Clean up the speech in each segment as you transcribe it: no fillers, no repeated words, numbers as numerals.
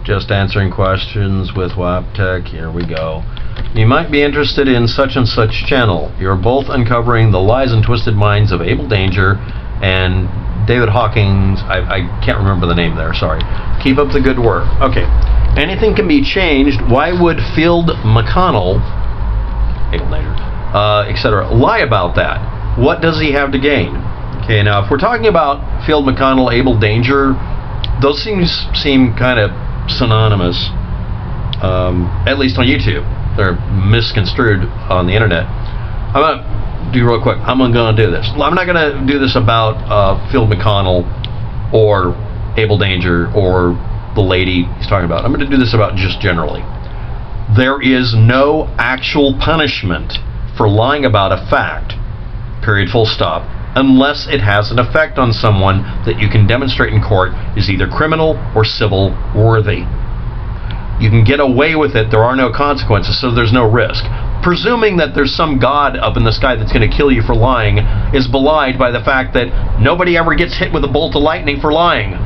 Just answering questions with WAPTech. Here we go. You might be interested in such and such channel. You're both uncovering the lies and twisted minds of Abel Danger and David Hawkins. I can't remember the name there, sorry. Keep up the good work. Okay. Anything can be changed. Why would Field McConnell, Abel Danger, etc., lie about that? What does he have to gain? Okay, now if we're talking about Field McConnell, Abel Danger, those things seem kind of synonymous, at least on YouTube. They're misconstrued on the internet. I'm going to do real quick. I'm going to do this. I'm not going to do this about Field McConnell or Abel Danger or the lady he's talking about. I'm going to do this about just generally. There is no actual punishment for lying about a fact, period, full stop, unless it has an effect on someone that you can demonstrate in court is either criminal or civil worthy. You can get away with it. There are no consequences, so there's no risk. Presuming that there's some god up in the sky that's going to kill you for lying is belied by the fact that nobody ever gets hit with a bolt of lightning for lying.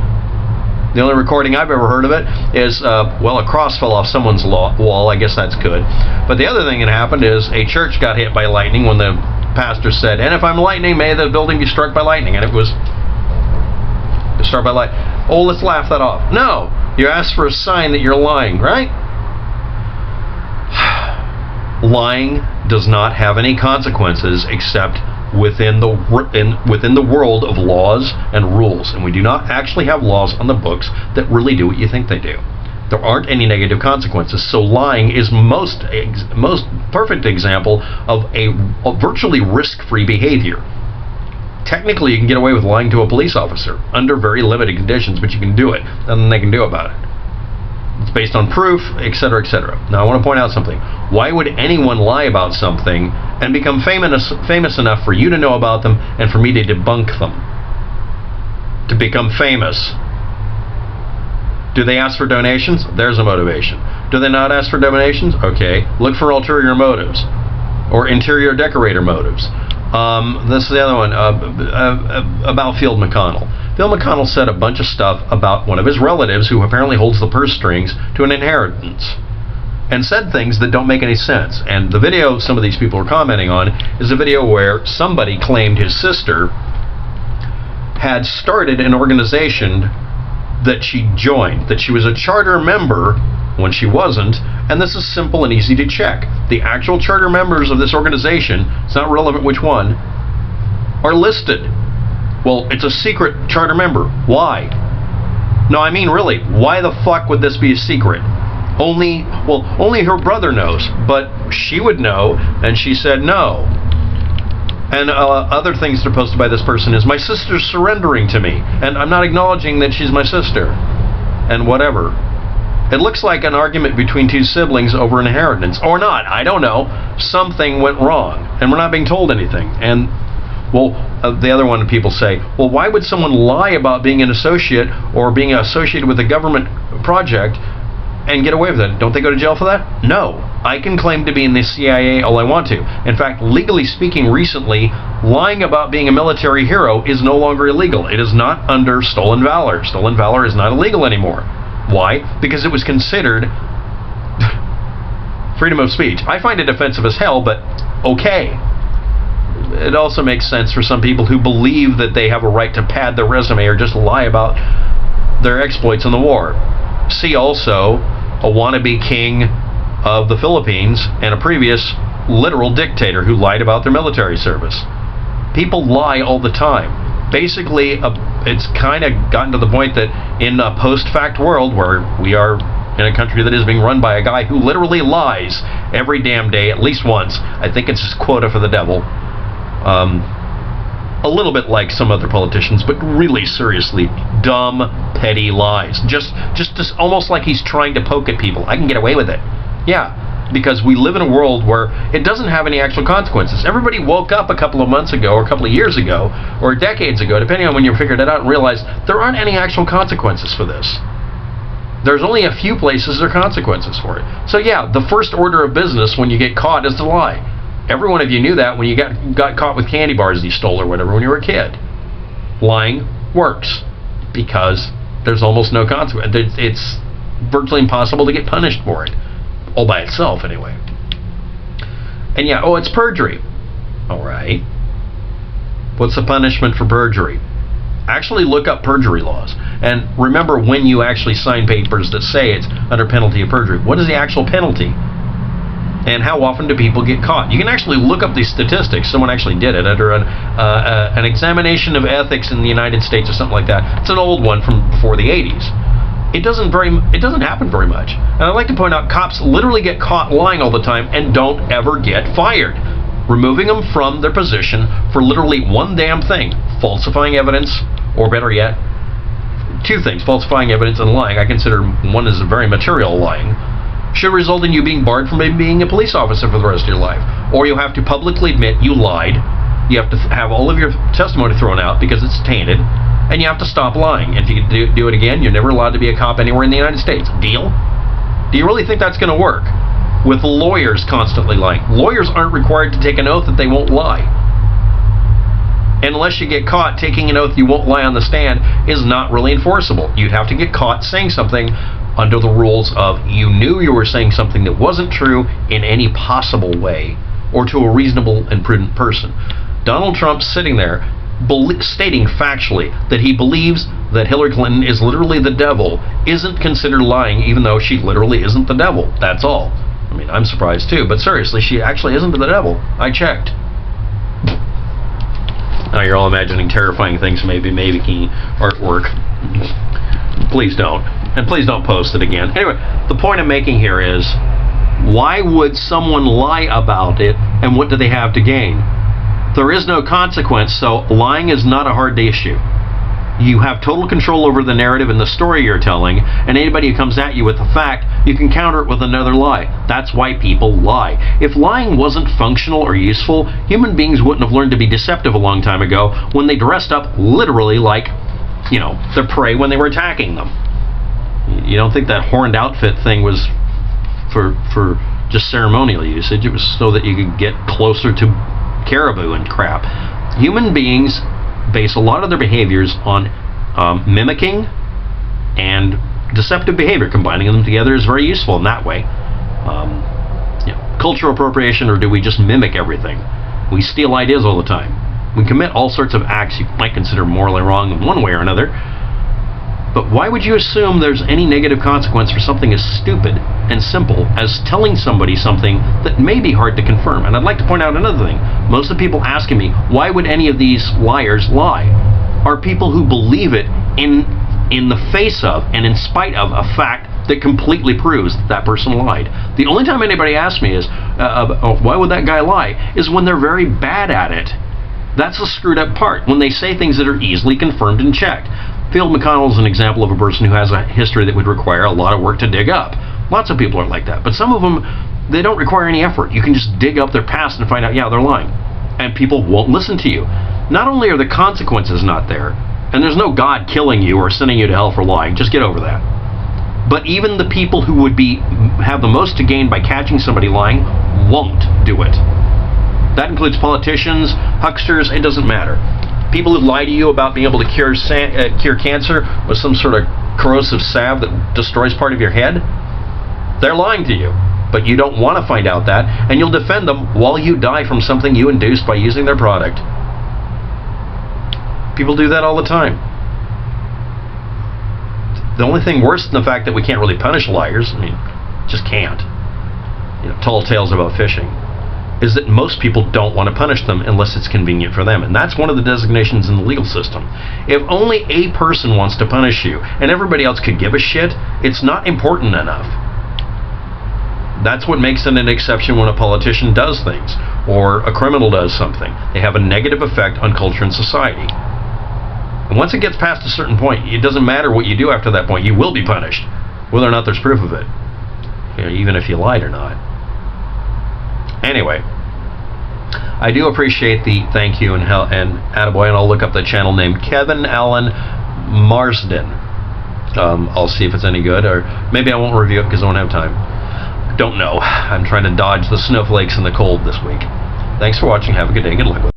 The only recording I've ever heard of it is, well, a cross fell off someone's wall. I guess that's good. But the other thing that happened is a church got hit by lightning when the pastor said, "And if I'm lightning, may the building be struck by lightning." And it was struck by lightning. Oh, let's laugh that off. No, you asked for a sign that you're lying, right? Lying does not have any consequences except within the world of laws and rules, and we do not actually have laws on the books that really do what you think they do. There aren't any negative consequences, so lying is most perfect example of a virtually risk-free behavior. Technically, you can get away with lying to a police officer under very limited conditions, but you can do it. Nothing they can do about it. It's based on proof, etc., etc. Now, I want to point out something. Why would anyone lie about something and become famous enough for you to know about them and for me to debunk them? To become famous. Do they ask for donations? There's a motivation. Do they not ask for donations? Okay. Look for ulterior motives or interior decorator motives. This is the other one about Field McConnell. Field McConnell said a bunch of stuff about one of his relatives who apparently holds the purse strings to an inheritance and said things that don't make any sense. And the video some of these people are commenting on is a video where somebody claimed his sister had started an organization that she joined, that she was a charter member when she wasn't, and this is simple and easy to check. The actual charter members of this organization, it's not relevant which one, are listed. Well, it's a secret charter member. Why? No, I mean really, why the fuck would this be a secret? Only her brother knows, but she would know, and she said no. And other things that are posted by this person is, my sister's surrendering to me, and I'm not acknowledging that she's my sister, and whatever. It looks like an argument between two siblings over inheritance, or not, I don't know. Something went wrong, and we're not being told anything. And, well, the other one, people say, well, why would someone lie about being an associate or being associated with a government project and get away with it? Don't they go to jail for that? No. I can claim to be in the CIA all I want to. In fact, legally speaking, recently, lying about being a military hero is no longer illegal. It is not under stolen valor. Stolen valor is not illegal anymore. Why? Because it was considered freedom of speech. I find it offensive as hell, but okay. It also makes sense for some people who believe that they have a right to pad their resume or just lie about their exploits in the war. See also a wannabe king of the Philippines and a previous literal dictator who lied about their military service. People lie all the time. Basically, it's kind of gotten to the point that in a post-fact world where we are in a country that is being run by a guy who literally lies every damn day, at least once. I think it's his quota for the devil. A little bit like some other politicians, but really seriously dumb, petty lies. Just almost like he's trying to poke at people. I can get away with it. Yeah, because we live in a world where it doesn't have any actual consequences. Everybody woke up a couple of months ago, or a couple of years ago, or decades ago, depending on when you figured it out, and realized there aren't any actual consequences for this. There's only a few places there are consequences for it. So yeah, the first order of business when you get caught is to lie. Every one of you knew that when you got caught with candy bars you stole or whatever when you were a kid. Lying works because there's almost no consequence. virtually impossible to get punished for it. All by itself, anyway. And yeah, oh, it's perjury. All right. What's the punishment for perjury? Actually look up perjury laws. And remember, when you actually sign papers that say it's under penalty of perjury, what is the actual penalty? And how often do people get caught? You can actually look up these statistics. Someone actually did it under an examination of ethics in the United States or something like that. It's an old one from before the 80s. It doesn't happen very much. And I'd like to point out, cops literally get caught lying all the time and don't ever get fired, removing them from their position for literally one damn thing: falsifying evidence, or better yet, two things: falsifying evidence and lying. I consider one as a very material lying. Should result in you being barred from being a police officer for the rest of your life. Or you have to publicly admit you lied. You have to have all of your testimony thrown out because it's tainted. And you have to stop lying. If you do it again, you're never allowed to be a cop anywhere in the United States. Deal? Do you really think that's going to work? With lawyers constantly lying. Lawyers aren't required to take an oath that they won't lie. Unless you get caught taking an oath you won't lie on the stand is not really enforceable. You'd have to get caught saying something under the rules of you knew you were saying something that wasn't true in any possible way, or to a reasonable and prudent person. Donald Trump sitting there stating factually that he believes that Hillary Clinton is literally the devil isn't considered lying, even though she literally isn't the devil. That's all. I mean, I'm surprised too, but seriously, she actually isn't the devil. I checked. Now you're all imagining terrifying things, maybe making artwork. Please don't. And please don't post it again. Anyway, the point I'm making here is, why would someone lie about it, and what do they have to gain? There is no consequence, so lying is not a hard issue. You have total control over the narrative and the story you're telling, and anybody who comes at you with a fact, you can counter it with another lie. That's why people lie. If lying wasn't functional or useful, human beings wouldn't have learned to be deceptive a long time ago when they dressed up literally like, their prey when they were attacking them. You don't think that horned outfit thing was for just ceremonial usage? It was so that you could get closer to caribou and crap. Human beings base a lot of their behaviors on mimicking and deceptive behavior. Combining them together is very useful in that way. Cultural appropriation, or do we just mimic everything? We steal ideas all the time. We commit all sorts of acts you might consider morally wrong in one way or another. But why would you assume there's any negative consequence for something as stupid and simple as telling somebody something that may be hard to confirm? And I'd like to point out another thing. Most of the people asking me, why would any of these liars lie, are people who believe it in the face of and in spite of a fact that completely proves that person lied. The only time anybody asks me is, why would that guy lie, is when they're very bad at it. That's the screwed up part, when they say things that are easily confirmed and checked. Phil McConnell is an example of a person who has a history that would require a lot of work to dig up. Lots of people are like that, but some of them, they don't require any effort. You can just dig up their past and find out, yeah, they're lying. And people won't listen to you. Not only are the consequences not there, and there's no God killing you or sending you to hell for lying, just get over that. But even the people who would have the most to gain by catching somebody lying won't do it. That includes politicians, hucksters, it doesn't matter. People who lie to you about being able to cure cancer with some sort of corrosive salve that destroys part of your head, they're lying to you. But you don't want to find out that, and you'll defend them while you die from something you induced by using their product. People do that all the time. The only thing worse than the fact that we can't really punish liars, just can't. Tall tales about fishing, is that most people don't want to punish them unless it's convenient for them. And that's one of the designations in the legal system. If only a person wants to punish you and everybody else could give a shit, it's not important enough. That's what makes it an exception when a politician does things or a criminal does something. They have a negative effect on culture and society. And once it gets past a certain point, it doesn't matter what you do after that point. You will be punished, whether or not there's proof of it, even if you lied or not. Anyway, I do appreciate the thank you and attaboy, and I'll look up the channel named Kevin Allen Marsden. I'll see if it's any good, or maybe I won't review it because I don't have time. Don't know. I'm trying to dodge the snowflakes and the cold this week. Thanks for watching. Have a good day. Good luck with it.